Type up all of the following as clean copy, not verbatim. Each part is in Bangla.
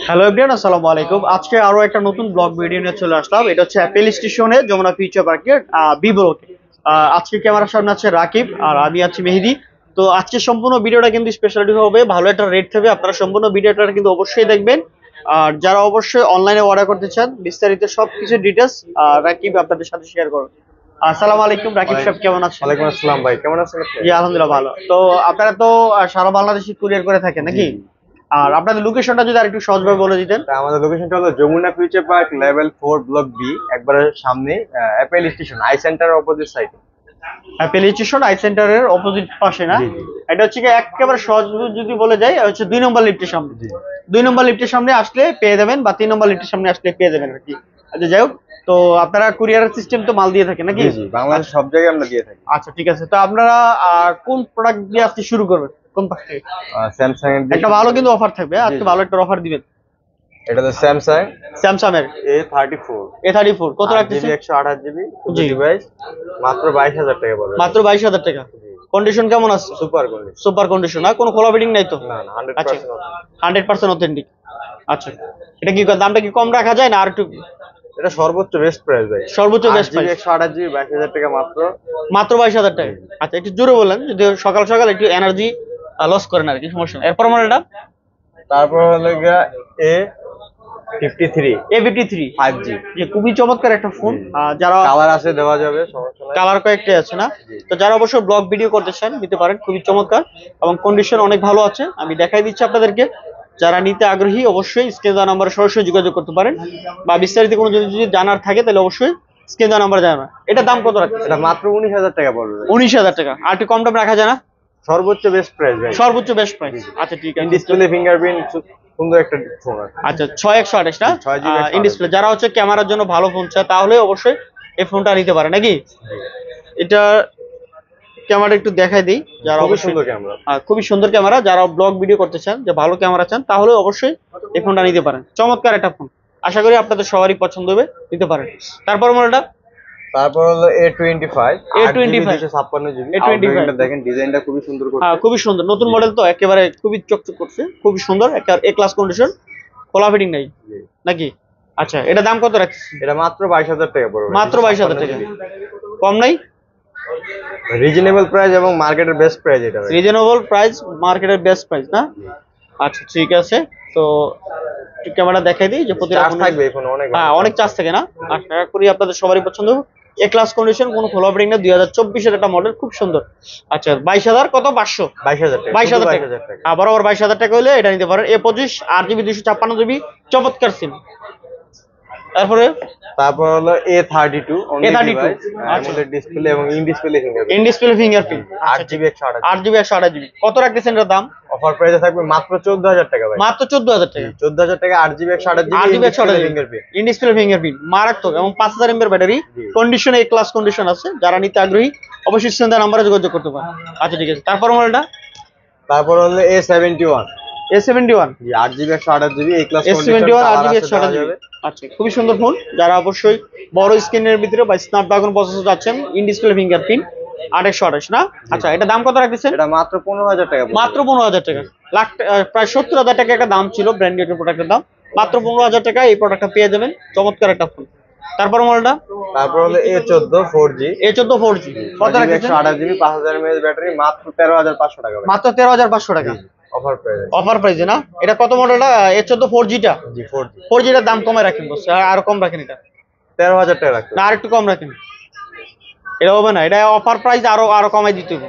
হ্যালো এভরিওয়ান, আসসালামু আলাইকুম। আজকে আরো একটা নতুন ব্লগ ভিডিও নিয়ে চলে আসলাম। এটা হচ্ছে অ্যাপেল স্টেশনে যমুনা ফিউচার পার্কের বি ব্লকে। আজকে ক্যামেরার সামনে আছে রাকিব আর আমি আছি মেহেদি। তো আজকে সম্পূর্ণ ভিডিওটা কিন্তু স্পেশালিটি হবে, ভালো একটা রেট থাকবে। আপনারা সম্পূর্ণ ভিডিওটা কিন্তু অবশ্যই দেখবেন। আর যারা অবশ্যই অনলাইনে অর্ডার করতে চান, বিস্তারিত সবকিছু ডিটেলস রাকিব আপনাদের সাথে শেয়ার করুন। আসসালামু আলাইকুম রাকিব সাহেব, কেমন আছেন? ওয়ালাইকুম আসসালাম ভাই, কেমন আছেন আপনি? জি আলহামদুলিল্লাহ ভালো। তো আপনারা তো সারা বাংলাদেশে কুরিয়ার করে থাকেন নাকি? আর আপনাদের লোকেশনটা যদি আর একটু সহজভাবে বলে দিতেন। আমাদের লোকেশনটা হলো Jamuna future park level 4 block B, একবারে সামনে অ্যাপেল স্টেশন আই সেন্টারের অপোজিট সাইডে। অ্যাপেল স্টেশন আই সেন্টারের অপোজিট পাশে না? জি জি এটা হচ্ছে কি একেবারে সহজ যদি বলে যাই, হচ্ছে 2 নম্বর লিফটের সামনে। জি 2 নম্বর লিফটের সামনে আসলে পেয়ে যাবেন, বা 3 নম্বর লিফটের সামনে আসলে পেয়ে যাবেন আর কি। আচ্ছা যাই হোক, তো আপনারা কুরিয়ার সিস্টেম তো মাল দিয়ে থাকেন নাকি? জি জি বাংলাদেশ সব জায়গায় আমরা দিয়ে থাকি। আচ্ছা ঠিক আছে। তো আপনারা কোন প্রোডাক্ট দিয়ে আজকে শুরু করবেন, কোন পাশ থেকে? স্যামসাং এর একটা ভালো কিন্তু অফার থাকবে, আজকে ভালো একটা অফার দিবেন। এটা তো স্যামসাং স্যামসাং এর A34 A34 কত রাখতেছেন? 128GB জি ডিভাইস, মাত্র 22,000 টাকা পড়বে। মাত্র 22,000 টাকা। কন্ডিশন কেমন আছে? Super condition. সুপার কন্ডিশন, না কোনো খোলা ফিটিং নাই তো? না না, আচ্ছা 100% 100% অথেন্টিক। আচ্ছা, এটা কি দামটা কি কম রাখা যায় না আর একটু? এটা সর্বোচ্চ বেস্ট প্রাইস ভাই। সর্বোচ্চ বেস্ট 8GB প্রাইস 128GB 22,000 টাকা মাত্র। মাত্র 22,000 টাকা। আচ্ছা একটু জোরে বলেন, যদি সকাল সকাল একটু এনার্জি লস করেন আর কি, সমস্যা নেই। এরপর মডেলটা তারপর হলো গিয়া A53 A53 5G, যে খুবই চমৎকার একটা ফোন। যারা কালার আছে দেওয়া যাবে, সমস্যা নাই। কালার কয়েকটাই আছে না? তো যারা অবশ্যই ব্লগ ভিডিও করতে চান নিতে পারেন, খুবই চমৎকার এবং কন্ডিশন অনেক ভালো আছে। আমি দেখাই দিচ্ছি আপনাদেরকে। যারা নিতে আগ্রহী অবশ্যই স্ক্রিনে দেওয়া নাম্বারে সরাসরি যোগাযোগ করতে পারেন, বা বিস্তারিত কোনো যদি জানার থাকে তাহলে অবশ্যই স্ক্রিনে দেওয়া নাম্বারে জানাবেন। এটা দাম কত রাখছে? এটা মাত্র 19,000 টাকা পড়বে ভাই। 19,000 টাকা। আর একটু কম দাম রাখা যায় না? সর্বোচ্চ বেস্ট প্রাইস ভাই। সর্বোচ্চ বেস্ট প্রাইস। আচ্ছা ঠিক আছে। ডিসপ্লে ফিঙ্গারপ্রিন্ট, সুন্দর একটা ফোন আছে। আচ্ছা 6128 না? 6GB in display. যারা হচ্ছে ক্যামেরার জন্য ভালো ফোন চায় তাহলে অবশ্যই এই ফোনটা নিতে পারে নাকি? এটা ক্যামেরা একটু দেখাই দিই। যারা খুবই অবশ্যই সুন্দর ক্যামেরা। খুবই সুন্দর ক্যামেরা, যারা ব্লগ ভিডিও করতে চান, যে ভালো ক্যামেরা চান, তাহলে অবশ্যই এই ফোনটা নিতে পারেন। চমৎকার একটা ফোন, আশা করি আপনাদের সবারই পছন্দ হবে, নিতে পারেন। তারপর মডেলটা তারপর হলো A25 A25 256GB। A25 দেখেন ডিজাইনটা খুবই সুন্দর করছে। হ্যাঁ খুবই সুন্দর, নতুন মডেল তো একেবারে খুবই চকচক করছে, খুবই সুন্দর। একটা এ ক্লাস কন্ডিশন, খোলা ফিটিং নাই জি। নাকি? আচ্ছা এটা দাম কত রাখছিস? এটা মাত্র 22,000 টাকা পড়বে। মাত্র 22,000 টাকা, কম নাই? রিজনেবল প্রাইস এবং মার্কেটের বেস্ট প্রাইস এটা ভাই। রিজনেবল প্রাইস, মার্কেটের বেস্ট প্রাইস না? আচ্ছা ঠিক আছে। তো একটু ক্যামেরা দেখাই দিই যে প্রতিটা চার্জ ফোনে থাকবে এই ফোনে অনেক। হ্যাঁ অনেক চার্জ থাকে না? আশা করি আপনাদের সবারই পছন্দ হবে। এ ক্লাস কন্ডিশন, কোনো খোলা ফিটিং না, 2024 এর একটা মডেল, খুব সুন্দর। আচ্ছা 22,000 কত? 500 22,000 টাকা। 22,000 টাকা। 22,000 টাকা। বরাবর 22,000 টাকা হলে এটা নিতে পারেন। A25 8GB 256GB, চমৎকার সিম। তারপরে তারপর হলো A32 A32 AMOLED ডিসপ্লে এবং in display fingerprint. In display fingerprint, 8GB 128GB। 8GB 128GB। কত রাখতেছেন এটার দাম? অফার প্রাইসে থাকবে মাত্র 14,000 টাকা ভাই। মাত্র 14,000 টাকা। 14,000 টাকা 8GB 128GB 8GB 128GB fingerprint. In display fingerprint, মারাত্মক। এবং 5000 mAh ব্যাটারি, জি। কন্ডিশনে এ ক্লাস কন্ডিশন আছে। যারা নিতে আগ্রহী অবশ্যই স্ক্রিনে নাম্বারে যোগাযোগ করতে পারেন। আচ্ছা ঠিক আছে। তারপর মডেলটা তারপর হলো A71 A71 জি 8GB 128GB এই ক্লাস A71 8GB 128GB। আচ্ছা খুবই সুন্দর ফোন। যারা অবশ্যই বড় স্ক্রিনের ভিতরে বা স্ন্যাপড্রাগন প্রসেসর যাচ্ছেন, ইন ডিসপ্লে ফিঙ্গারপ্রিন্ট 8/128 না? আচ্ছা এটা দাম কত রাখতেছেন? এটা মাত্র 15,000 টাকা পড়বে। মাত্র 15,000 টাকা। প্রায় 70,000 টাকা একটা দাম ছিল ব্র্যান্ডেড প্রোডাক্টের দাম, মাত্র 15,000 টাকা এই প্রোডাক্টটা পেয়ে যাবেন। চমৎকার একটা ফোন। তারপর মডেলটা তারপর হলো A14 4G A14 4G কত রাখতেছেন? 128GB 5000 mAh ব্যাটারি, মাত্র 13,500 টাকা ভাই। মাত্র 13,500 টাকা অফার প্রাইস। অফার প্রাইসে না? এটা কত মডেলটা? A14 4G টা? জি 4G 4G টার দাম কমায় রাখেন বস, আর কম রাখেন এটা 13,000 টাকা রাখতে। না, আর একটু কম রাখেন। এটা হবে না, এটা অফার প্রাইস আরো কমাই দিতে হবে।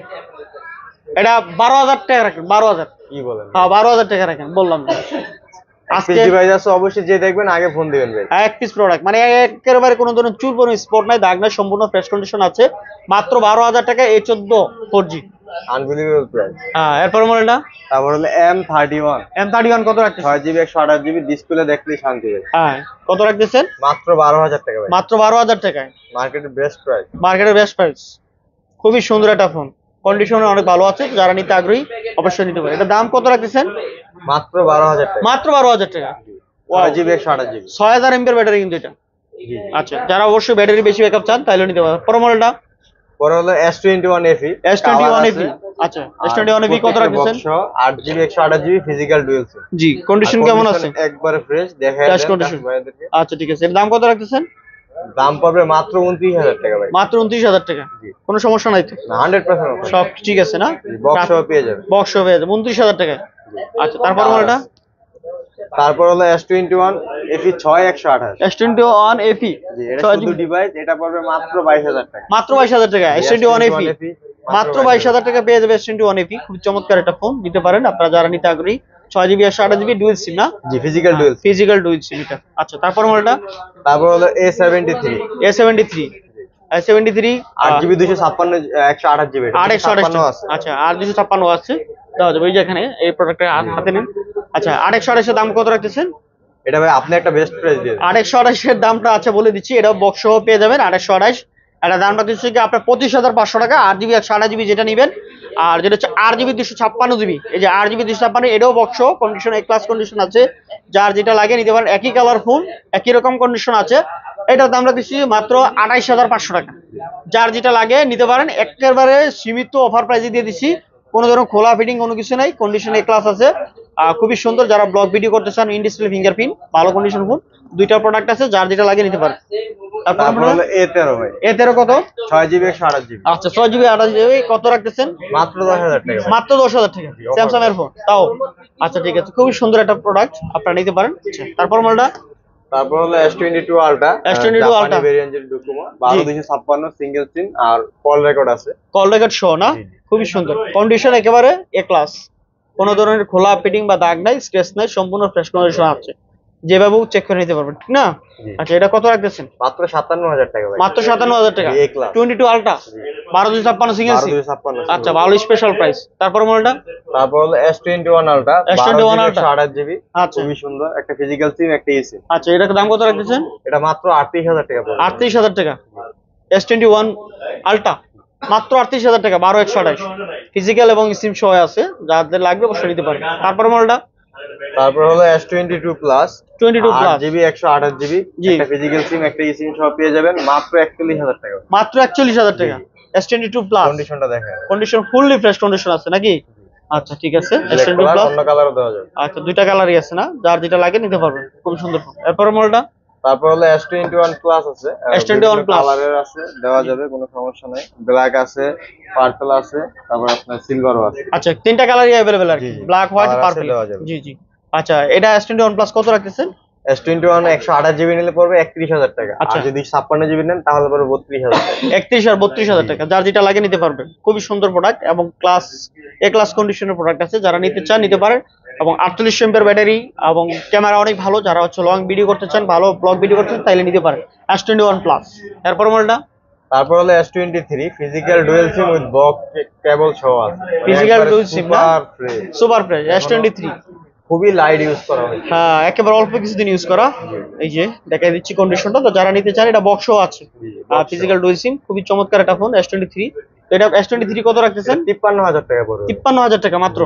এটা 12,000 টাকা রাখেন, 12,000। কি বলেন? হ্যাঁ 12,000 টাকা রাখেন, বললাম না। আজকে আজকে ডিভাইস আছে, অবশ্যই যে দেখবেন আগে ফোন দিবেন ভাই। এক পিস প্রোডাক্ট, মানে একেবারে কোনো ধরনের চুল পরিমাণ স্পট নাই, দাগ নাই, সম্পূর্ণ ফ্রেশ কন্ডিশন আছে। মাত্র 12,000 টাকা A14 4G। Unbelievable price. হ্যাঁ এরপর মডেলটা তারপর হলো M31 M31 কত রাখতেছেন? 6GB 128GB ডিসপ্লে, দেখলেই শান্তি ভাই। হ্যাঁ কত রাখতেছেন? মাত্র 12,000 টাকা ভাই। মাত্র 12,000 টাকায়, মার্কেটের বেস্ট প্রাইস। মার্কেটের বেস্ট প্রাইস। খুবই সুন্দর একটা ফোন, কন্ডিশনে অনেক ভালো আছে। যারা নিতে আগ্রহী অবশ্যই নিতে পারে। এটা দাম কত রাখতেছেন? মাত্র 12,000 টাকা। মাত্র 12,000 টাকা। 6GB 128GB 6000 mAh ব্যাটারি কিন্তু এটা। জি। আচ্ছা যারা অবশ্যই ব্যাটারি বেশি ব্যাকআপ চান তাহলে নিতে পারেন। পরের মডেলটা পরে হলো S21 FE S21 FE। আচ্ছা S21 FE কত রাখতেছেন? 8GB 128GB physical dual SIM. জি, কন্ডিশন কেমন আছে? একবারে ফ্রেশ, দেখায় ফ্রেশ দেন কন্ডিশন। কাস্টমারদেরকে। আচ্ছা ঠিক আছে, এর দাম কত রাখতেছেন? দাম পড়বে মাত্র 29000 টাকা ভাই। মাত্র 29000 টাকা। জি। কোনো সমস্যা নাই তো? না, 100% অফার। সব ঠিক আছে না? বক্স সহ পেয়ে যাবেন। বক্স সহ পেয়ে যাবেন 29000 টাকা। আচ্ছা তারপর মডেলটা? তারপর হলো S21 FE 6128। S21 FE। জি, এটা শুধু ডিভাইস, এটা পড়বে মাত্র 22000 টাকা। মাত্র 22000 টাকা S21 FE। মাত্র 22000 টাকা পেয়ে যাবে S21 FE। খুব চমৎকার একটা ফোন, নিতে পারেন আপনারা যারা নিতে আগ্রহী। 6GB আর 128GB ডুয়াল সিম না? জি, physical dual. Physical dual SIM এটা। আচ্ছা তারপর মডেলটা? তারপর হলো A73। A73। A73 8GB 256 128GB। 8 আছে। আচ্ছা আর 256 আছে, দেওয়া যাবে। এই যে এখানে এই প্রোডাক্টটা হাতে নিন। আচ্ছা 828 এর দাম কত রাখতেছেন? এটা ভাই আপনি একটা বেস্ট প্রাইস দিয়ে দেন। 828 এর দামটা আচ্ছা বলে দিচ্ছি, এটা বক্স সহ পেয়ে যাবেন 828। এটা দামটা দিচ্ছি কি আপনার 25500 টাকা। 8GB 128GB যেটা নেবেন, আর যেটা হচ্ছে 8GB 256GB, এই যে 8GB 256 এটাও বক্স কন্ডিশন, এ ক্লাস কন্ডিশন আছে, যার যেটা লাগে নিতে পারেন। একই কালার ফোন, একই রকম কন্ডিশন আছে। এটার দামটা দিচ্ছি মাত্র 28500 টাকা। যার যেটা লাগে নিতে পারেন, একেবারে সীমিত অফার প্রাইসে দিয়ে দিচ্ছি। কোনো ধরনের খোলা ফিটিং কোনো কিছু নাই, কন্ডিশন এ ক্লাস আছে। খুবই সুন্দর, যারা ব্লগ ভিডিও করতে চান, ইন ডিসপ্লে ফিঙ্গারপ্রিন্ট, ভালো কন্ডিশন ফোন। দুইটা প্রোডাক্ট আছে, যার যেটা লাগে নিতে পারেন। তারপর হলো A13 ভাই। A13 কত? 6GB 128GB। আচ্ছা 6GB 28GB কত রাখতেছেন? মাত্র 10000 টাকা। মাত্র 10000 টাকা স্যামসাং এর ফোন তাও। আচ্ছা ঠিক আছে, খুবই সুন্দর একটা প্রোডাক্ট, আপনারা নিতে পারেন। আচ্ছা তারপর মডেলটা? তারপর হলো S22 Ultra। S22 Ultra ভেরিয়েন্টের ডোকোমো 12256 সিঙ্গেল সিম আর কল রেকর্ড আছে। কল রেকর্ড শো না? খুবই সুন্দর কন্ডিশন, একেবারে এ ক্লাস। কোনো ধরনের খোলা ফিটিং বা দাগ নাই, স্ক্র্যাচ নাই, সম্পূর্ণ ফ্রেশ কন্ডিশন আছে, যেভাবে চেক করে নিতে পারবেন, ঠিক না? আচ্ছা এটা কত রাখতেছেন? মাত্র 57000 টাকা ভাই। মাত্র 57000 টাকা। 22 আলট্রা 12256 সিঙ্গেল সিম। 12256। আচ্ছা ভালো স্পেশাল প্রাইস। তারপর মডেলটা? তারপর হলো S21 Ultra। S21 Ultra 128GB। আচ্ছা খুবই সুন্দর, একটা ফিজিক্যাল সিম, একটা eSIM। আচ্ছা এটার দাম কত রাখতেছেন? এটা মাত্র 38000 টাকা পড়বে। 38000 টাকা। S21 আলট্রা মাত্র 38000 টাকা, 12128 ফিজিক্যাল এবং সিম সহ আছে, যাদের লাগবে অবশ্যই নিতে পারেন। তারপর মডেলটা? তারপর হলো S22 Plus 22 plus 8GB 128GB, একটা ফিজিক্যাল সিম, একটা eSIM সহ পেয়ে যাবেন মাত্র 41000 টাকা। মাত্র 41000 টাকা। S22 প্লাস কন্ডিশনটা দেখেন, কন্ডিশন ফুললি ফ্রেশ কন্ডিশন আছে নাকি? আচ্ছা ঠিক আছে, S22 প্লাস। অন্য কালারও দেওয়া যাবে। আচ্ছা দুইটা কালারই আছে না, যার যেটা লাগে নিতে পারবেন, খুব সুন্দর ফোন। এরপর মডেলটা? তারপর হলো S21 Plus আছে। S21 Plus কালারের আছে, দেওয়া যাবে, কোনো সমস্যা নাই। ব্ল্যাক আছে, পার্পল আছে, তারপর আপনার সিলভারও আছে। আচ্ছা তিনটা কালারই अवेलेबल আর কি, ব্ল্যাক, হোয়াইট, Colour আছে, পার্পল। দেওয়া যাবে। জি জি। আচ্ছা এটা S21 প্লাস কত রাখতেছেন? S21 128GB নিলে পড়বে 31000 টাকা। আর আচ্ছা। যদি 56GB নেন তাহলে পড়বে 32000 টাকা। 31 আর 32000 টাকা, যার যেটা লাগে নিতে পারবেন। খুবই সুন্দর প্রোডাক্ট এবং ক্লাস এ ক্লাস কন্ডিশনের প্রোডাক্ট আছে, যারা নিতে চান নিতে পারেন। এবং 48 এমপির ব্যাটারি এবং ক্যামেরা অনেক ভালো, যারা হচ্ছে লং ভিডিও করতে চান, ভালো ব্লগ ভিডিও করতে চান, তাইলে নিতে পারেন S21 প্লাস। এরপর মডেলটা? তারপর হলো S23 physical dual SIM with box কেবল সহ আছে। Physical dual SIM না? Super fresh, super fresh S23। খুবই লাইট ইউজ করা হয়েছে। হ্যাঁ একেবারে অল্প কিছুদিন ইউজ করা। এই যে দেখাই দিচ্ছি কন্ডিশনটা, তো যারা নিতে চান, এটা বক্সও আছে। ফিজিক্যাল ডুয়াল সিম, খুবই চমৎকার একটা ফোন S23। এটা S23 কত রাখতেছেন? 53000 টাকা পড়বে। 53000 টাকা মাত্র।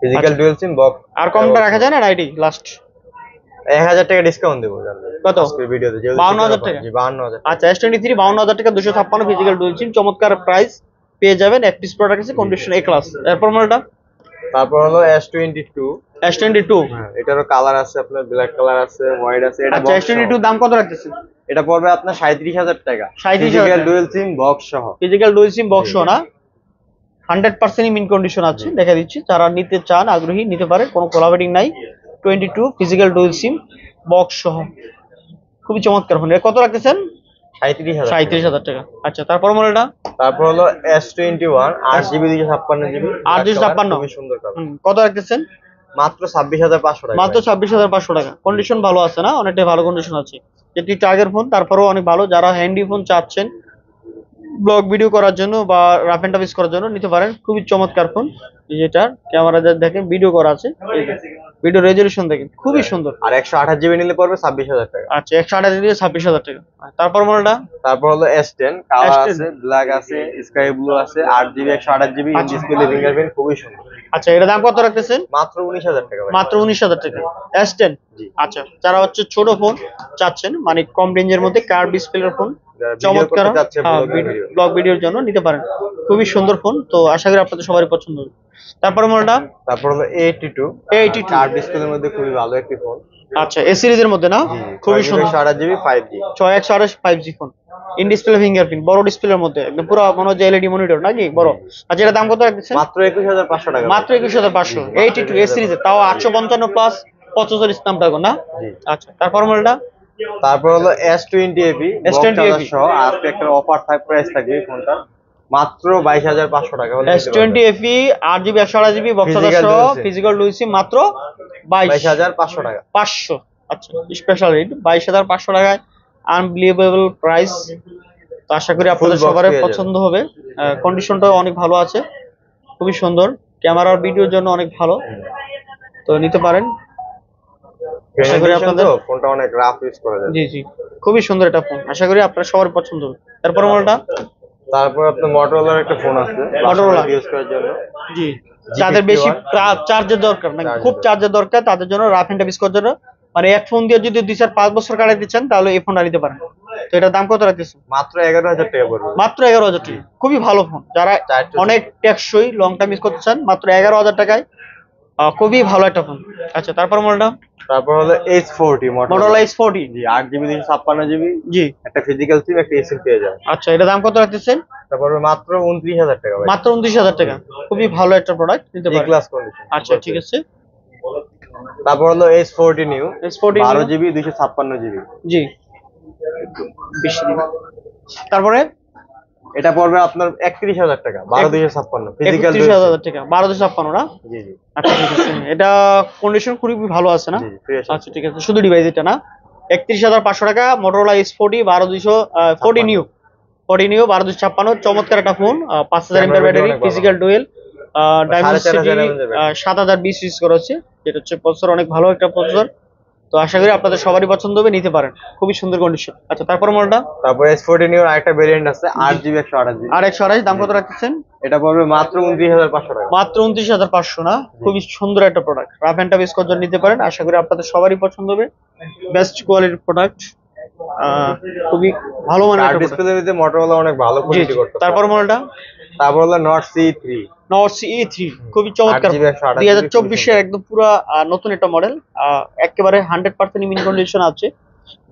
Physical dual SIM box. আর কমটা রাখা যায় না আইডি লাস্ট? 1000 টাকা ডিসকাউন্ট দেবো জানলে। কত? আজকের ভিডিওতে যেহেতু 52000 টাকা। জি 52000। আচ্ছা S23 52000 টাকা, 256 ফিজিক্যাল ডুয়াল সিম, চমৎকার প্রাইস পেয়ে যাবেন। এক পিস প্রোডাক্ট আছে, কন্ডিশন এ ক্লাস। এরপর মডেলটা? তারপর হলো S22। S22 হ্যাঁ, এটারও কালার আছে, আপনার ব্ল্যাক কালার আছে, হোয়াইট আছে। এটা আচ্ছা box S22 সহ। দাম কত রাখতেছেন? এটা পড়বে আপনার 37000 টাকা। 37,000 ফিজিক্যাল ডুয়াল সিম বক্স সহ। ফিজিক্যাল ডুয়াল সিম বক্স না, 100% মিন কন্ডিশন আছে, দেখা দিচ্ছি। যারা নিতে চান আগ্রহী নিতে পারে, কোনো কোলাবেটিং নাই। 22 ফিজিক্যাল ডুয়াল সিম বক্স সহ, খুবই চমৎকার ফোন। কত রাখতেছেন? 37000। 37000 টাকা। আচ্ছা তারপর মডেলটা? তারপর হলো S21 8GB 256GB। 8 খুবই সুন্দর কালার। কত রাখতেছেন? মাত্র 26500 টাকা। মাত্র 26500 টাকা। কন্ডিশন ভালো আছে না? অনেকটাই ভালো কন্ডিশন আছে, যেটি আগের ফোন, তারপরেও অনেক ভালো। যারা হ্যান্ডি ফোন চাচ্ছেন ব্লগ ভিডিও করার জন্য বা রাফ এন্ড টাফ ইউজ করার জন্য নিতে পারেন, খুবই চমৎকার ফোন। যেটার ক্যামেরা দেখেন, ভিডিও করা আছে, ভিডিও রেজলিউশন দেখেন, খুবই সুন্দর। আর 128GB নিলে পড়বে 26000 টাকা। আচ্ছা 128 দিয়ে 26000 টাকা। তারপর মডেলটা? তারপর হলো S10 কালার S10 আছে, ব্ল্যাক আছে, স্কাই ব্লু আছে, 8GB 128GB in display fingerprint, খুবই সুন্দর। আচ্ছা এটার দাম কত রাখতেছেন? মাত্র 19000 টাকা ভাই। মাত্র 19000 টাকা S10। জি। আচ্ছা যারা হচ্ছে ছোট ফোন চাচ্ছেন, মানে কম রেঞ্জের মধ্যে কার্ভ ডিসপ্লের ফোন, যারা ভিডিও চমৎকার করতে চাচ্ছে ব্লগ ভিডিওর জন্য নিতে পারেন। খুবই সুন্দর ফোন, তো আশা করি আপনাদের সবারই পছন্দ হবে। তারপরে মডেলটা তারপর হলো A82 A82 কার্ভ ডিসপ্লের মধ্যে খুবই ভালো একটি ফোন। আচ্ছা, এ সিরিজের মধ্যে না, খুবই সুন্দর। 8GB 5G 6128 5G phone, in display fingerprint, বড় ডিসপ্লের মধ্যে একদম পুরো মনে হচ্ছে এলইডি মনিটর নাকি বড়। আচ্ছা, এটা দাম কত রাখছেন? মাত্র 21500 টাকা। মাত্র 21500। 82 এ সিরিজের, তাও 855 প্লাস 75 স্ন্যাপড্রাগন না। আচ্ছা, তারপর মডেলটা তারপর হলো S20 FE S20 সহ আজকে একটা অফার প্রাইস থাকবে এই ফোনটা মাত্র 22500 টাকা হলে S20 FE 8GB 128GB box সহ ফিজিক্যাল ডুইসি মাত্র 22500 টাকা। 500। আচ্ছা, স্পেশাল রেট 22500 টাকায়, আনবিলিভেবল প্রাইস। তো আশা করি আপনাদের সবারই পছন্দ হবে। কন্ডিশনটাও অনেক ভালো আছে, খুবই সুন্দর, ক্যামেরার ভিডিওর জন্য অনেক ভালো, তো নিতে পারেন। আশা করি আপনাদের ফোনটা অনেক রাফ ইউজ করা যায়। জি জি, খুবই সুন্দর একটা ফোন, আশা করি আপনার সবার পছন্দ হবে। তারপর মডেলটা তারপর আপনার মোটরোলার একটা ফোন আছে মোটরোলা ইউজ করার জন্য। জি, যাদের বেশি চার্জের দরকার, মানে খুব চার্জের দরকার, তাদের জন্য রাফ এন্ড টাফ ইউজ করার জন্য, মানে এক ফোন দিয়ে যদি 2-4-5 বছর কাটাই দিচ্ছেন তাহলে এই ফোনটা নিতে পারেন। তো এটার দাম কত রাখতেছেন? মাত্র 11000 টাকা পড়বে। মাত্র 11000 টাকা, খুবই ভালো ফোন। যারা অনেক টেকসই লং টাইম ইউজ করতে চান, মাত্র 11000 টাকায় খুবই ভালো একটা ফোন। আচ্ছা, তারপর মডেলটা তারপর হলো H40 Motorola H40 জি 8GB 256GB জি, একটা ফিজিক্যাল সিম একটা এসএম পেয়ে যাবেন। আচ্ছা, এটা দাম কত রাখতেছেন? তারপর মাত্র 29000 টাকা ভাই। মাত্র 29000 টাকা, খুবই ভালো একটা প্রোডাক্ট, নিতে পারেন। Class condition. আচ্ছা, ঠিক আছে। তারপর হলো S40 new S40 12GB 256GB জি, বেশি দিন। তারপরে এটা পড়বে আপনার 31000 টাকা 12256 ফিজিক্যাল 31000 টাকা 12256 না। জি জি। আচ্ছা, ঠিক আছে, এটা কন্ডিশন খুবই ভালো আছে না। জি ফ্রেশ। আচ্ছা, ঠিক আছে, শুধু ডিভাইস এটা না। 31500 টাকা Motorola S40 12240 নিউ 12256, চমৎকার একটা phone. 5000 mAh battery, physical dual ডায়মন্ডসিটি 7020 use করা হচ্ছে, যেটা হচ্ছে প্রসেসর অনেক ভালো একটা প্রসেসর। তো আশা করি আপনাদের সবারই পছন্দ হবে, নিতে পারেন, খুবই সুন্দর কন্ডিশন। আচ্ছা, তারপর মডেলটা তারপর S40 নিউ আরেকটা ভেরিয়েন্ট আছে 8GB 128GB আর 128, দাম কত রাখতেছেন? এটা পড়বে মাত্র 29500 টাকা। মাত্র 29500 না, খুবই সুন্দর একটা product, rough and tough use করার জন্য নিতে পারেন। আশা করি আপনাদের সবারই পছন্দ হবে, বেস্ট কোয়ালিটির প্রোডাক্ট, খুবই ভালো মানের একটা প্রোডাক্ট। ডিসপ্লের ভিতরে Motorola অনেক ভালো কোয়ালিটি করতে। তারপর মডেলটা তারপর হলো Nord CE3 Nord CE3, খুবই চমৎকার, 2024 এর একদম পুরো নতুন একটা মডেল, একেবারে 100% মিনি কন্ডিশন আছে।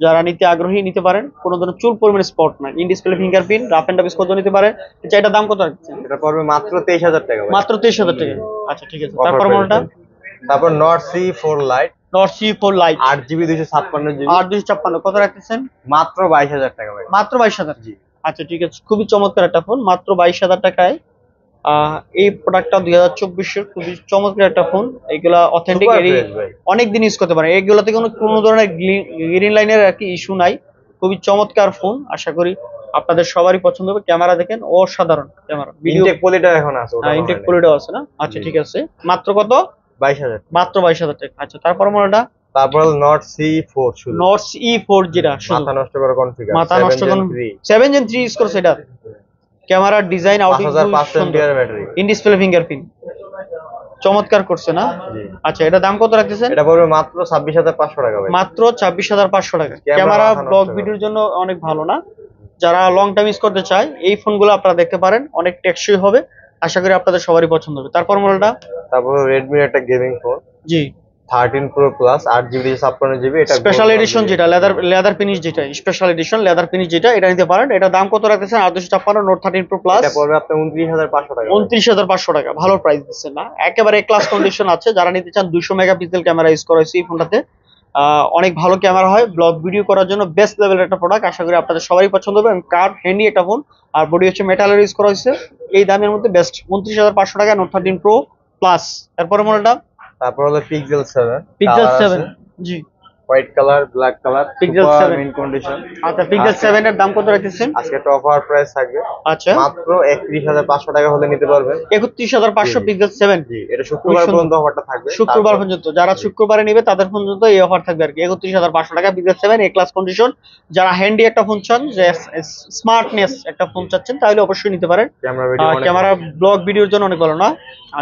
যারা নিতে আগ্রহী নিতে পারেন, কোনো ধরনের চুল পরিমাণে স্পট নাই, in display fingerprint, rough and tough use করতে নিতে পারেন। আচ্ছা, এটা দাম কত রাখছেন? এটা পড়বে মাত্র 23000 টাকা ভাই। মাত্র 23000 টাকা। আচ্ছা, ঠিক আছে, তারপর মডেলটা তারপর Nord CE4 Lite Nord CE4 Lite 8GB 256GB 8256, কত রাখতেছেন? মাত্র 22000 টাকা ভাই। মাত্র 22000 জি। আচ্ছা, ঠিক আছে, খুবই চমৎকার একটা ফোন, মাত্র 22000 টাকায়। এই প্রোডাক্টটা 2024 এর খুবই চমৎকার একটা ফোন। এগুলা অথেন্টিক, অনেক দিন ইউজ করতে পারে, এগুলাতে কোনো ধরনের গ্রিন লাইনের আর কি ইস্যু নাই। খুবই চমৎকার ফোন, আশা করি আপনাদের সবারই পছন্দ হবে। ক্যামেরা দেখেন, অসাধারণ ক্যামেরা, ইনটেক পলিটা এখন আছে, ওটা ইনটেক পলিটা আছে না। আচ্ছা, ঠিক আছে, মাত্র কত? 22000, মাত্র 22000 টাকা। আচ্ছা, তারপর মডেলটা তারপর Nord CE4 শুধু Nord CE4, যেটা মাথা নষ্ট করা কনফিগার, মাথা নষ্ট করা 7 Gen 3 ইউজ করছে। এটা ক্যামেরার design, outing, 5500 mAh battery, in display fingerprint, চমৎকার করছে না। আচ্ছা, এটা দাম কত রাখতেছেন? এটা পড়বে মাত্র 26500 টাকা ভাই। মাত্র 26500 টাকা। ক্যামেরা ব্লগ ভিডিওর জন্য অনেক ভালো না, যারা লং টাইম ইউজ করতে চায় এই ফোনগুলো আপনারা দেখতে পারেন, অনেক টেকসই হবে, আশা করি আপনাদের সবারই পছন্দ হবে। তারপর মডেলটা তারপর Redmi একটা গেমিং ফোন জি 13 Pro Plus 8GB 256GB, এটা স্পেশাল এডিশন, যেটা লেদার ফিনিশ, যেটা স্পেশাল এডিশন লেদার ফিনিশ, যেটা এটা নিতে পারেন। এটা দাম কত রাখতেছেন? 8256 Note 13 Pro Plus, এটা পড়বে আপনার 29500 টাকা। 29500 টাকা, ভালো প্রাইস দিচ্ছেন না, একেবারে ক্লাস কন্ডিশন আছে। যারা নিতে চান, 200 মেগাপিক্সেল ক্যামেরা ইউজ করা হয়েছে এই ফোনটাতে, অনেক ভালো ক্যামেরা হয়, ব্লগ ভিডিও করার জন্য বেস্ট লেভেলের একটা প্রোডাক্ট, আশা করি আপনাদের সবারই পছন্দ হবে। কার হ্যান্ডি একটা ফোন, আর বডি হচ্ছে মেটালের ইউজ করা হয়েছে। এই দামের মধ্যে বেস্ট 29500 টাকা Note 13 Pro Plus। এরপরে মডেলটা তারপর হলো Pixel 7 জি, white colour, black colour, Pixel 7 mint condition. আচ্ছা, Pixel 7 এর দাম কত রাখতেছেন? আজকে একটা অফার প্রাইস থাকবে, আচ্ছা, মাত্র 31500 টাকা হলে নিতে পারবেন। 31500 Pixel 7। জি, এটা শুক্রবার পর্যন্ত অফারটা থাকবে, শুক্রবার পর্যন্ত, যারা শুক্রবারে নেবে তাদের পর্যন্ত এই অফার থাকবে আর কি। 31500 টাকা Pixel 7 এ ক্লাস কন্ডিশন। যারা হ্যান্ডি একটা ফোন চান, যে স্মার্টনেস একটা ফোন চাচ্ছেন, তাহলে অবশ্যই নিতে পারেন। ক্যামেরা ব্লগ ভিডিওর জন্য অনেক ভালো না।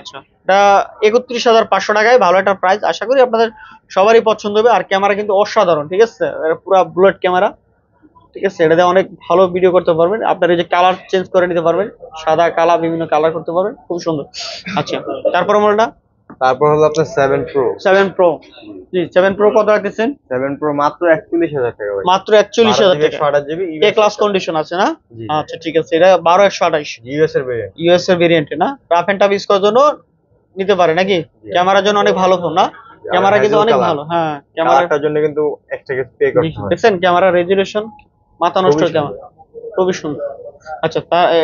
আচ্ছা, এটা 31500 টাকায় ভালো একটা প্রাইস, আশা করি আপনাদের সবারই পছন্দ হবে। আর ক্যামেরা কিন্তু অসাধারণ, ঠিক আছে, পুরো বুলেট ক্যামেরা, ঠিক আছে, এটা দিয়ে অনেক ভালো ভিডিও করতে পারবেন। আপনার এই যে কালার চেঞ্জ করে নিতে পারবেন, সাদা কালা বিভিন্ন কালার করতে পারবেন, খুব সুন্দর। আচ্ছা, তারপর মডেলটা তারপর হলো আপনার 7 প্রো। 7 প্রো। জি, 7 প্রো কত রাখতেছেন? 7 প্রো মাত্র 41,000 টাকা ভাই। মাত্র 41,000 টাকা। 128 জিবি এ ক্লাস কন্ডিশন আছে না? জি। আচ্ছা ঠিক আছে, এটা 12128 ইউএস এর ভেরিয়েন্ট। ইউএস এর ভেরিয়েন্টে না, রাফ এন্ড টাফ ইউজ করার জন্য নিতে পারে নাকি? ক্যামেরার জন্য অনেক ভালো ফোন না? ক্যামেরা কিন্তু অনেক ভালো। হ্যাঁ, ক্যামেরাটার জন্য কিন্তু এক্সট্রা পে করতে হয়। দেখছেন ক্যামেরা রেজুলেশন মাথা নষ্ট ক্যামেরা, খুবই সুন্দর। আচ্ছা,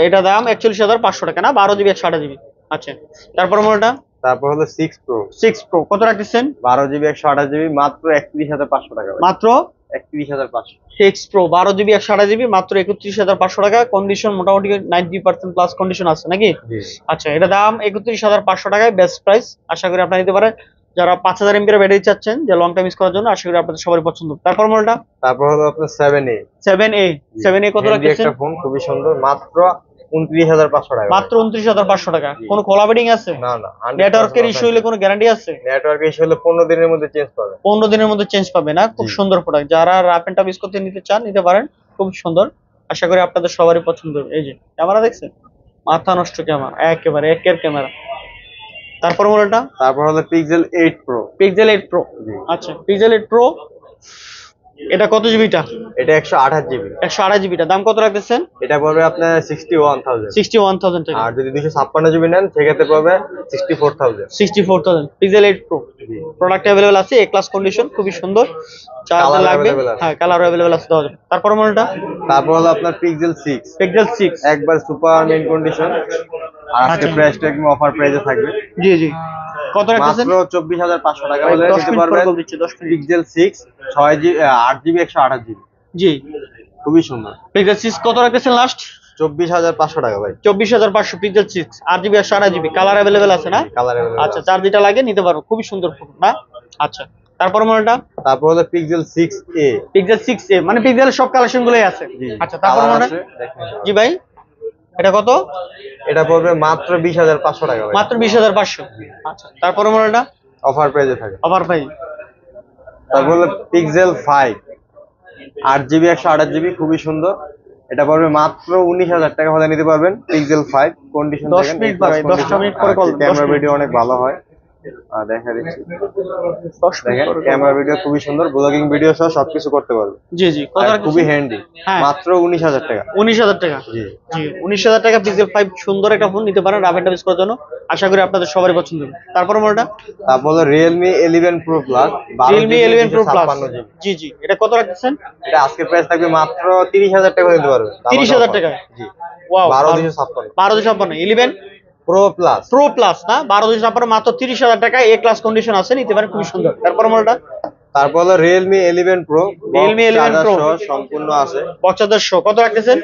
এটা দাম 41,500 টাকা না? 12 জিবি 128 জিবি। আচ্ছা, তারপর মডেলটা? তারপর হলো 6 প্রো। 6 প্রো কত রাখতেছেন? 12 জিবি 128 জিবি মাত্র 31,500 টাকা ভাই। মাত্র 31,500। 6 প্রো 12 জিবি 128 জিবি মাত্র 31,500 টাকা। কন্ডিশন মোটামুটি 90% প্লাস কন্ডিশন আছে নাকি? জি। আচ্ছা, এটা দাম 31,500 টাকায়, বেস্ট প্রাইস। আশা করি আপনারা নিতে পারেন। যারা 5000 এমবি এর ব্যাটারি চাচ্ছেন যে লং টাইম ইউজ করার জন্য, আশা করি আপনাদের সবারই পছন্দ। তারপর মডেলটা? তারপর হলো আপনার 7A। 7A কত রাখতেছেন? একটা ফোন খুবই সুন্দর, মাত্র 29,500 টাকা। মাত্র 29,500 টাকা। কোনো কোলাবেডিং আছে? না না। নেটওয়ার্কের ইস্যু হলে কোনো গ্যারান্টি আছে? নেটওয়ার্কের ইস্যু হলে 15 দিনের মধ্যে চেঞ্জ পাবে। 15 দিনের মধ্যে চেঞ্জ পাবে না? খুব সুন্দর প্রোডাক্ট। যারা রাফ এন্ড টাফ ইউজ করতে নিতে চান নিতে পারেন, খুব সুন্দর। আশা করি আপনাদের সবারই পছন্দ হবে। এই যে ক্যামেরা দেখছেন, মাথা নষ্ট ক্যামেরা, একেবারে একের ক্যামেরা। তারপর মডেলটা? তারপর হলো পিক্সেল 8 প্রো। Pixel 8 pro. আচ্ছা, পিক্সেল 8 প্রো এটা কত জিবিটা? এটা 128 জিবি। 128 জিবিটা দাম কত রাখতেছেন? এটা পড়বে আপনার 61,000। 61,000 টাকা। আর যদি 256 জিবি নেন সেক্ষেত্রে পড়বে 64,000। 64,000 পিক্সেল 8 প্রো। প্রোডাক্ট अवेलेबल আছে, এ ক্লাস কন্ডিশন, খুবই সুন্দর। চার্জার লাগবে? হ্যাঁ, কালার अवेलेबल আছে, দেওয়া যাবে। তারপর মডেলটা? তারপর হলো আপনার পিক্সেল 6। পিক্সেল 6 একবার সুপার মেইন কন্ডিশন। আর আজকে প্রাইসটা একদম অফার প্রাইসে থাকবে। জি জি, কত রাখতেছেন? মাত্র 24,500 টাকা হলে নিতে পারবেন। Pixel 6 6 GB 8 GB 128 GB. জি, খুবই সুন্দর। পিক্সেল 6 কত রাখতেছেন লাস্ট? 24,500 টাকা ভাই। 24,500 pixel 6 8 GB 128 GB. Colour available আছে না? Colour available. আচ্ছা, চার যেটা লাগে নিতে পারো, খুবই সুন্দর ফোন না? আচ্ছা, তারপর মডেলটা? তারপর হলো পিক্সেল 6a। পিক্সেল 6a মানে পিক্সেলের সব কালেকশন গুলোই আছে। আচ্ছা, তারপর মডেল? জি ভাই, এটা কত? এটা পড়বে মাত্র 20,500 টাকা ভাই। মাত্র 20,500। আচ্ছা, তারপর মডেলটা? অফার প্রাইসে থাকে। অফার ভাই। তারপর হলো পিক্সেল 5 8 জিবি 128 জিবি, খুবই সুন্দর। এটা পড়বে মাত্র 19,000 টাকা হলে নিতে পারবেন। পিক্সেল 5 কন্ডিশন 10 মিনিট ভাই, 10 মিনিট পরে কল। ক্যামেরা ভিডিও অনেক ভালো হয়। দেখা দিচ্ছি, দেখেন ক্যামেরা ভিডিও খুবই সুন্দর, ব্লগিং ভিডিও সহ সবকিছু করতে পারবে। জি জি, কত আর রাখতেছেন? খুবই হ্যান্ডি। হ্যাঁ। মাত্র 19,000 টাকা। 19,000 টাকা। জি জি, 19,000 টাকা পিক্সেল 5 সুন্দর একটা ফোন নিতে পারেন রাফ এন্ড টাফ ইউজ করার জন্য। আশা করি আপনাদের সবারই পছন্দ হবে। তারপর মডেলটা? তারপর হলো Realme 11 Pro Plus। Realme 11 Pro Plus। জি জি, এটা কত রাখতেছেন? এটা আজকের প্রাইস থাকবে মাত্র 30,000 টাকা নিতে পারবেন। 30,000 টাকা। জি, wow, 12,256। 12,256 11 Pro Plus। Pro plus না? 12,256 মাত্র 30,000 টাকা, এ ক্লাস কন্ডিশন আছে, নিতে পারেন, খুবই সুন্দর। তারপর মডেলটা? তারপর হলো Realme 11 Pro। Realme 11 Pro সহ সম্পূর্ণ আছে। বক্সাদার সহ কত রাখতেছেন?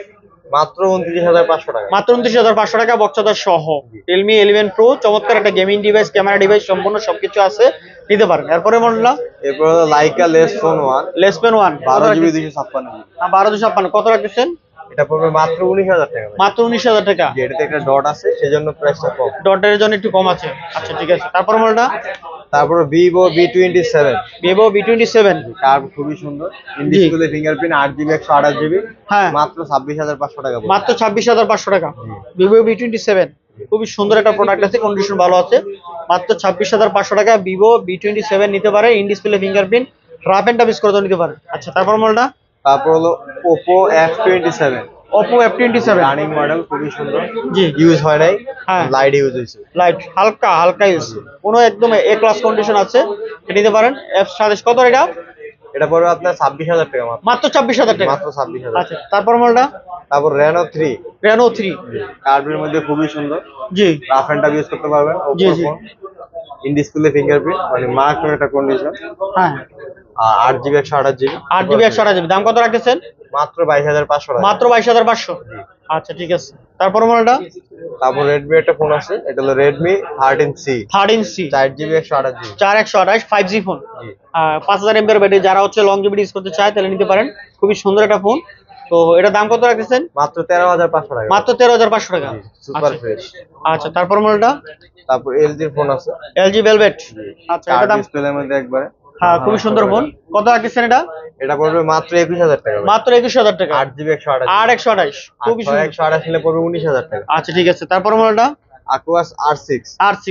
মাত্র 29,500 টাকা। মাত্র 29,500 টাকা বক্সাদার সহ। Realme 11 Pro চমৎকার একটা গেমিং ডিভাইস, ক্যামেরা ডিভাইস সম্পূর্ণ সবকিছু আছে, নিতে পারেন। এরপরে মডেলটা? এরপর হলো Leica Les Phone 1। লেস পেন 1 12 জিবি 256 জিবি। 12,256 কত রাখতেছেন? এটা পড়বে মাত্র 19,000 টাকা ভাই। মাত্র 19,000 টাকা। জি, এটাতে একটা ডট আছে সেজন্য প্রাইসটা কম। ডটের জন্য একটু কম আছে। আচ্ছা ঠিক আছে, তারপর মডেলটা? তারপর Vivo V27। Vivo V27 curve খুবই সুন্দর, in display fingerprint 8 GB 128 GB. হ্যাঁ, মাত্র 26,500 টাকা পড়বে। মাত্র 26,500 টাকা। Vivo V27 খুবই সুন্দর একটা প্রোডাক্ট আছে, কন্ডিশন ভালো আছে। মাত্র 26,500 টাকা Vivo V27 নিতে পারে, in display fingerprint, rough and tough use করার জন্য নিতে পারে। আচ্ছা, তারপর মডেলটা? তারপর হলো Oppo F27। Oppo F27 running model, খুবই সুন্দর। জি, ইউজ হয় নাই, হ্যাঁ, লাইট ইউজ হয়েছে। লাইট হালকা হালকা ইউজ, কোনো একদম এ ক্লাস কন্ডিশন আছে, এটা নিতে পারেন। F27 কত এটা? এটা পড়বে আপনার 26,000 টাকা মাত্র। মাত্র 26,000 টাকা। মাত্র 26,000। আচ্ছা, তারপর মডেলটা? তারপর Reno 3। Reno 3 কার্ভের মধ্যে খুবই সুন্দর, জি রাফ এন্ড টাফ ইউজ করতে পারবেন। জি Oppo G, phone, in display fingerprint, মানে মার্ক একটা কন্ডিশন। হ্যাঁ, আর 8 জিবি 128 জিবি। 8 GB 128 GB. দাম কত রাখতেছেন? মাত্র 22,500 টাকা। মাত্র 22,500। আচ্ছা ঠিক আছে, তারপর মডেলটা? তারপর Redmi একটা ফোন আছে, এটা হলো Redmi 13C। 13C 4 GB 128 GB. 4128 5G phone. জি। 5000 mAh ব্যাটারি, যারা হচ্ছে লং জিবি ইউজ করতে চায় তাহলে নিতে পারেন, খুবই সুন্দর একটা ফোন। তো এটা দাম কত রাখতেছেন? মাত্র 13,500 টাকা। মাত্র 13,500 টাকা। সুপার আচ্ছা। ফ্রেশ। আচ্ছা, তারপর মডেলটা? তারপর LG এর ফোন আছে। LG Velvet। আচ্ছা, এটা দাম? ডিসপ্লের মধ্যে একবারে হ্যাঁ খুবই সুন্দর ফোন। কত রাখতেছেন এটা? এটা পড়বে মাত্র 21000 টাকা ভাই। মাত্র 21000 টাকা। 8GB 128 আর 128 খুবই সুন্দর। 128 নিলে পড়বে 19000 টাকা। আচ্ছা ঠিক আছে, তারপর মডেলটা Aquas R6 R6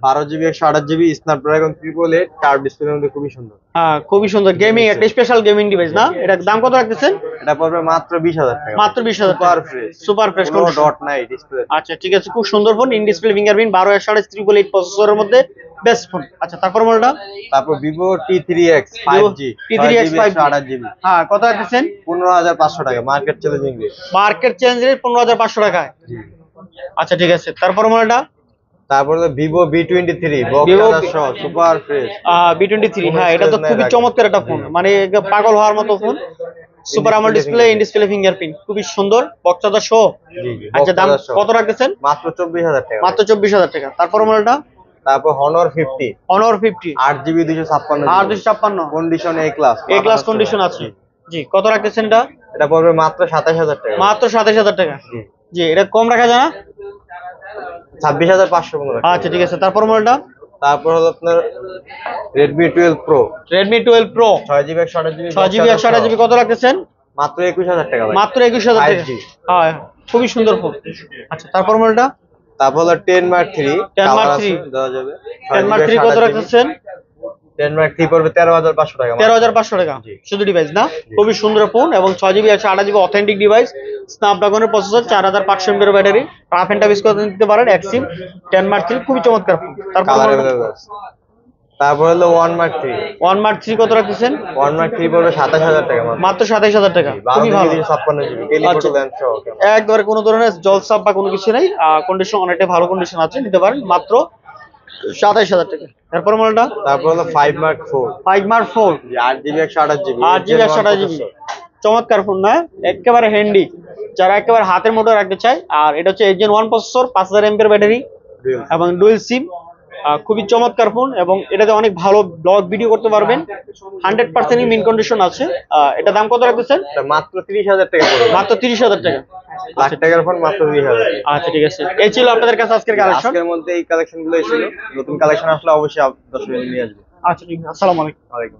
12GB 128GB Snapdragon 888 curve ডিসপ্লের মধ্যে খুবই সুন্দর। হ্যাঁ খুবই সুন্দর, গেমিং একটা স্পেশাল গেমিং ডিভাইস না? এটার দাম কত রাখতেছেন? এটা পড়বে মাত্র 20000 টাকা। মাত্র 20000 সুপার ফ্রেশ, সুপার ফ্রেশ কোনো ডট নাই ডিসপ্লে। আচ্ছা ঠিক আছে, খুব সুন্দর ফোন, ইন ডিসপ্লে ফিঙ্গারপ্রিন্ট 12128 প্রসেসরের মধ্যে বেস্ট ফোন। আচ্ছা তারপর মডেলটা? তারপর Vivo T3X 5G T3X 5G 128GB। হ্যাঁ কত রাখতেছেন? 15500 টাকা, market challenging rate. Market change rate 15500 টাকায়। আচ্ছা ঠিক আছে, তারপর মডেলটা? তারপর Vivo V23 Vivo বক্স সহ সুপার ফ্রেশ B23। হ্যাঁ এটা তো খুবই চমৎকার একটা ফোন, মানে পাগল হওয়ার মতো phone. Super AMOLED display, in display fingerprint, খুবই সুন্দর, বক্সটা সহ। আচ্ছা দাম কত রাখতেছেন? মাত্র 24000 টাকা। মাত্র 24000 টাকা। তারপর মডেলটা? তারপর Honor 50 Honor 50 8GB 256 আর 256 কন্ডিশন এ ক্লাস, এ ক্লাস কন্ডিশন আছে। জি কত রাখতেছেন এটা? এটা পড়বে মাত্র 27000 টাকা। মাত্র 27000 টাকা। জি এটা কম রাখা যায় না? 26515 টাকা। আচ্ছা ঠিক আছে, তারপর মডেলটা? তারপর হলো আপনার Redmi 12 Pro Redmi 12 Pro 6GB 128GB 6GB 128GB কত রাখতেছেন? মাত্র 21000 টাকা ভাই। মাত্র 21000 টাকা। 5G হ্যাঁ খুবই সুন্দর ফোন। আচ্ছা তারপর মডেলটা? তারপর হলো 10 Mark 3 10 Mark কালার 3 আছে, দেওয়া যাবে। 10 Mark 3 কত রাখতেছেন? 10 Mark 3 পড়বে 13500 টাকা। 13500 টাকা শুধু ডিভাইস না? খুবই সুন্দর ফোন এবং 6GB 128GB অথেন্টিক ডিভাইস, স্ন্যাপড্রাগনের processor, 4500 mAh battery, rough and tough use করতে দিতে পারেন, এক্সিম 10 Mark 3 খুবই চমৎকার ফোন। তারপর কালার अवेलेबल আছে। তারপর হলো 1 Mark 3 1 Mark 3 কত রাখতেছেন? 1 Mark 3 পড়বে 27000 টাকা মাত্র। মাত্র 27000 টাকা, খুবই ভালো। 56GB টেলিফটো ল্যান্ড সহ। একবারে কোনো ধরনের জলসাপ বা কোনো কিছু নেই, কন্ডিশন অনেকটাই ভালো কন্ডিশন আছে, নিতে পারেন মাত্র 27000 টাকা। তারপর মডেলটা? তারপর হলো 5 Mark 4 5 Mark 4 8GB 128GB 8GB 128GB চমৎকার ফোন না? একেবারে হ্যান্ডি, যারা একেবারে হাতের মুঠোয় রাখতে চায়। আর এটা হচ্ছে Gen 1 প্রসেসর, 5000 mAh ব্যাটারি এবং ডুয়াল সিম, খুবই চমৎকার ফোন এবং এটাতে অনেক ভালো ব্লগ ভিডিও করতে পারবেন, 100% মিন কন্ডিশন আছে। এটা দাম কত রাখতেছেন? এটা মাত্র 30000 টাকা পড়বে। মাত্র 30000 টাকা। লাখ টাকার ফোন মাত্র 20000। আচ্ছা ঠিক আছে, এই ছিল আপনাদের কাছে আজকের কালেকশন। আজকের মধ্যে এই কালেকশন গুলোই ছিল, নতুন কালেকশন আসলে অবশ্যই দর্শক নিয়ে আসবে। আচ্ছা ঠিক আছে, আসসালামু আলাইকুম। ওয়ালাইকুম।